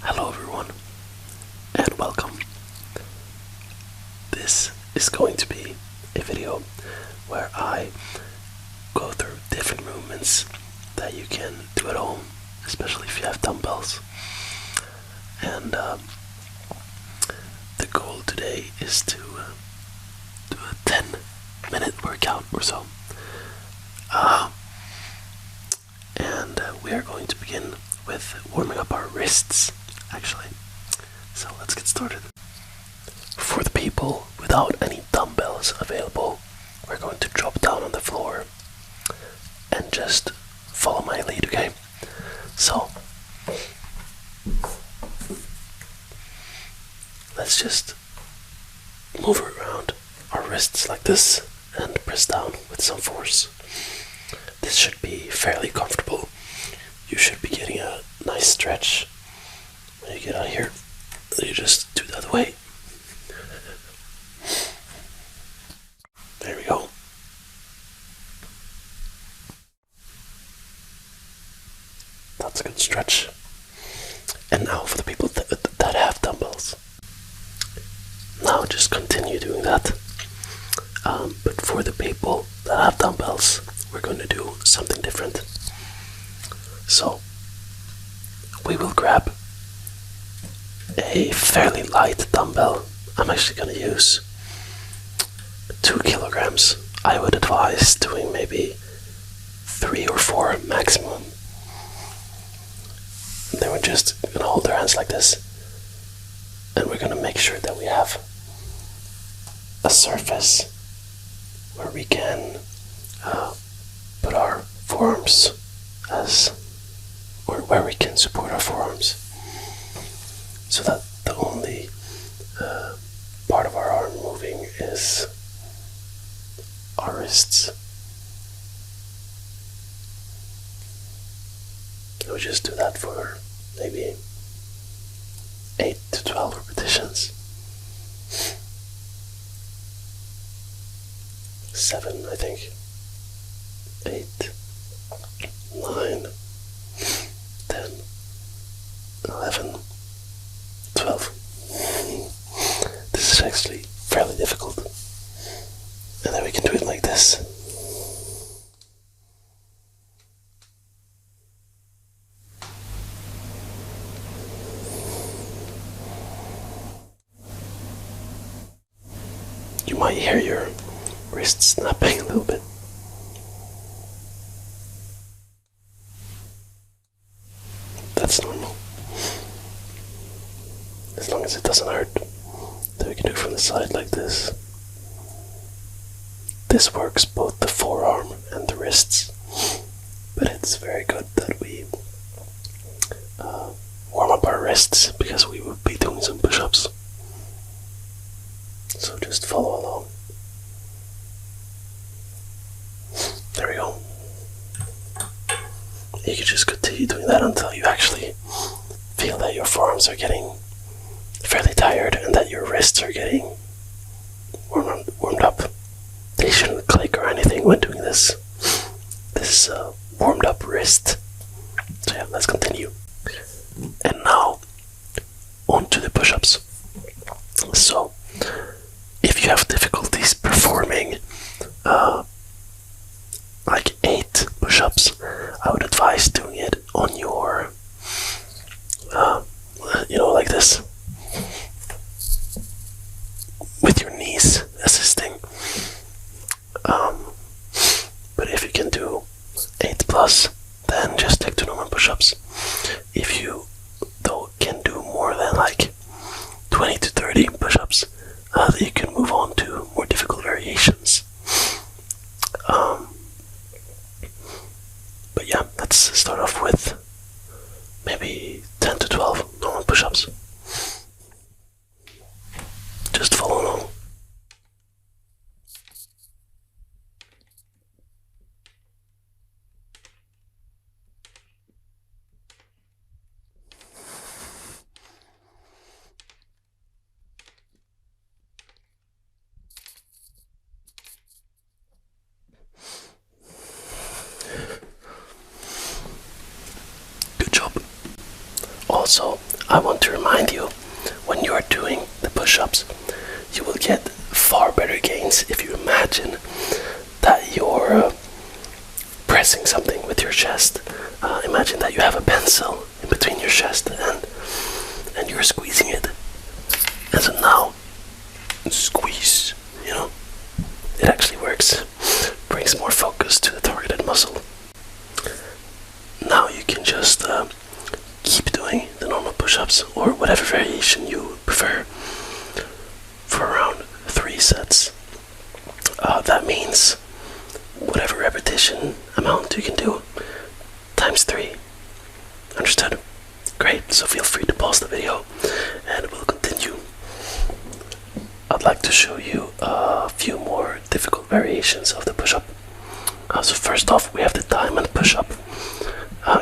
Hello everyone, and welcome. This is going to be a video where I go through different movements that you can do at home, especially if you have dumbbells. And the goal today is to do a 10-minute workout or so. And we are going to begin with warming up our wrists, actually. So let's get started. For the people without any dumbbells available, we're going to drop down on the floor and just follow my lead, okay? So let's just move around our wrists like this and press down with some force. This should be fairly comfortable. You should be getting a nice stretch when you get out here. You just do the other way. There we go. That's a good stretch. And now for the people that have dumbbells. Now just continue doing that. But for the people that have dumbbells, we're going to do something different. So we will grab a fairly light dumbbell. I'm actually going to use 2 kilograms. I would advise doing maybe 3 or 4 maximum. And then we're just going to hold our hands like this, and we're going to make sure that we have a surface where we can put our forearms or where we can support our forearms, so that the only part of our arm moving is our wrists. We'll just do that for maybe 8 to 12 repetitions. 7, I think. 8, 9, 10, 11, 12. This is actually fairly difficult. And then we can do it like this. You might hear your wrist snapping a little bit. That's normal. As long as it doesn't hurt. Then we can do it from the side like this. This works both the forearm and the wrists, but it's very good that we warm up our wrists, because we will be doing some push-ups. So just follow along. There we go. You can just continue doing that until you actually feel that your forearms are getting fairly tired and that your wrists are getting warmed up. They shouldn't click or anything when doing this. This warmed up wrist. So yeah, let's continue. And now, on to the push-ups. So, if you have difficulties performing like 8 push-ups, I would advise doing it on your, like this, with your knees assisting. But if you can do 8 plus, then just stick to normal push-ups. If you, though, can do more than like 20 to 30 push-ups, then you can move on to more difficult variations. But yeah, let's start off with maybe 10 to 12 normal push-ups. Just follow along. Also, I want to remind you, when you are doing the push-ups, you will get far better gains if you imagine that you're pressing something with your chest. Imagine that you have a pencil in between your chest and you're squeezing it. And so now, squeeze, it actually works. Brings more focus to the targeted muscle. Now you can just keep doing the normal push-ups or whatever variation you prefer for around 3 sets. That means whatever repetition amount you can do times 3. Understood? Great, so feel free to pause the video and we'll continue. I'd like to show you a few more difficult variations of the push-up. So first off, we have the diamond push-up.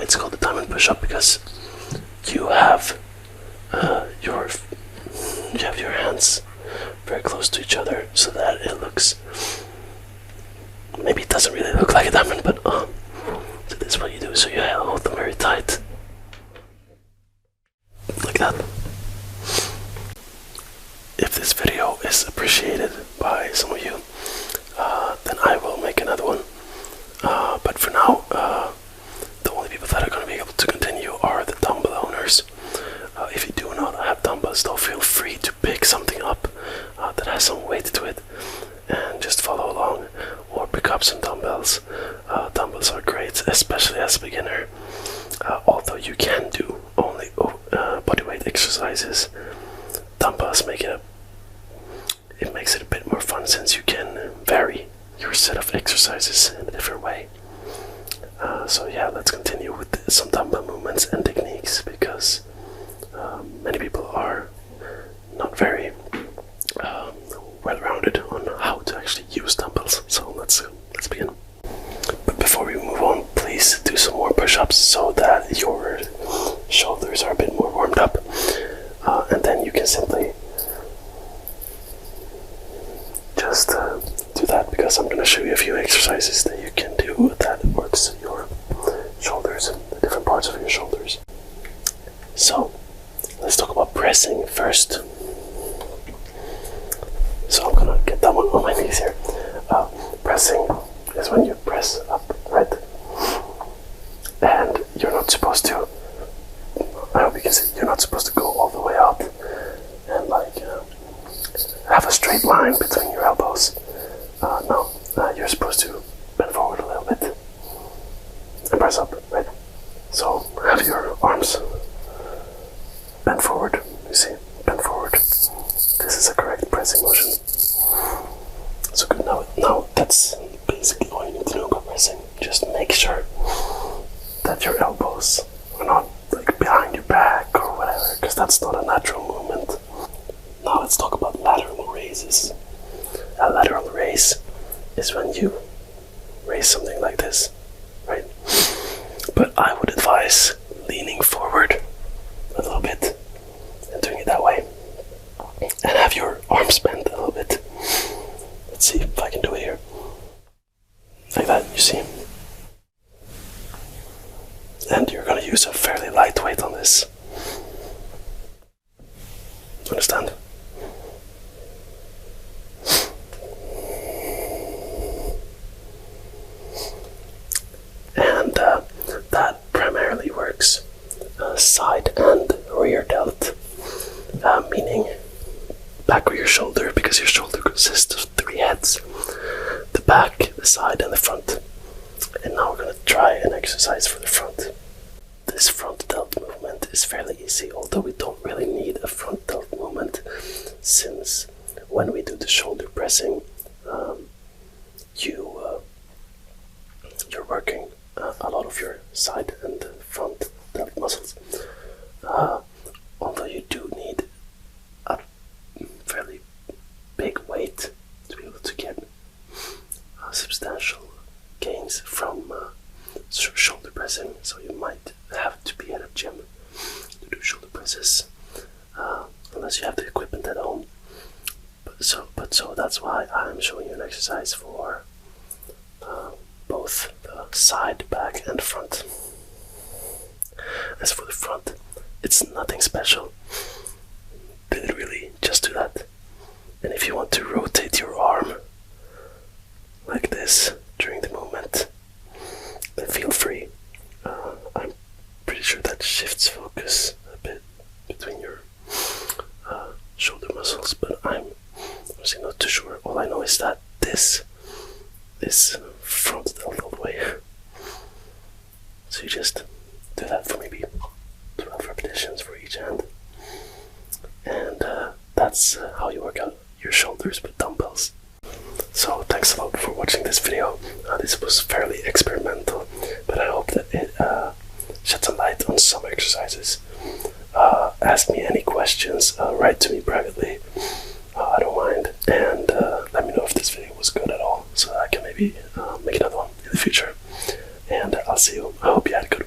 It's called the diamond push-up because you have your hands very close to each other, so that it looks, maybe it doesn't really look like a diamond, but so this is what you do. So you hold them very tight, like that. If this video is appreciated by some of you, then I will make another one. But for now, the only people that are going to be able to continue are the dumbbell owners. If you do not have dumbbells, though, feel free to pick something up that has some weight to it and just follow along, or pick up some dumbbells. Dumbbells are great, especially as a beginner. Although you can do only bodyweight exercises, dumbbells makes it a bit more fun, since you can vary your set of exercises in a different way. So yeah, let's continue with some dumbbell movements and techniques, because many people are not very well-rounded on how to actually use dumbbells. So let's begin. But before we move on, please do some more push-ups so that your shoulders are a bit more warmed up, and then you can simply just do that, because I'm going to show you a few exercises that you can do that works your shoulders, the different parts of your shoulders. So let's talk about pressing first. So I'm gonna get that one on my knees here. Pressing is when you press up, right? And you're not supposed to, I hope you can see, you're not supposed to go all the way up and have a straight line between your elbows. No, you're supposed to bend forward a little bit and press up, right? So have your arms bend forward, you see, bend forward. This is a correct pressing motion. So good, now that's basically all you need to know about pressing. Just make sure that your elbows are not behind your back or whatever, because that's not a natural movement. Now let's talk about lateral raises. A lateral raise is when you raise something like this, right? But I would advise leaning forward a little bit and doing it that way, and have your arms bent a little bit. Let's see if I can do it here, like that, you see. And you're going to use a fairly light weight on this. Understand? And that primarily works side and rear delt, meaning back of your shoulder, because your shoulder consists of 3 heads: the back, the side, and the front. And now we're going to try an exercise for the front. This front delt movement is fairly easy, although we don't really need a front delt movement, since when we do the shoulder pressing, you're working a lot of your side and front delt muscles. Although you do need a fairly big weight to be able to get substantial gains from shoulder pressing, so you might have to be at a gym to do shoulder presses, unless you have the equipment at home. So that's why I'm showing you an exercise for both the side, back, and front. As for the front, It's nothing special. Really, just do that. And if you want to rotate your arm like this during the movement, then feel free. I'm pretty sure that shifts focus a bit between your shoulder muscles, but I'm honestly not too sure. All I know is that this is front delt all the way. So you just do that for maybe 12 repetitions for each hand. And that's how you work out your shoulders with dumbbells. So thanks a lot for watching this video. This was fairly experimental, but I hope that it shed some light on some exercises. Ask me any questions, write to me privately. I don't mind, and let me know if this video was good at all, so I can maybe make another one in the future. And I'll see you. I hope you had a good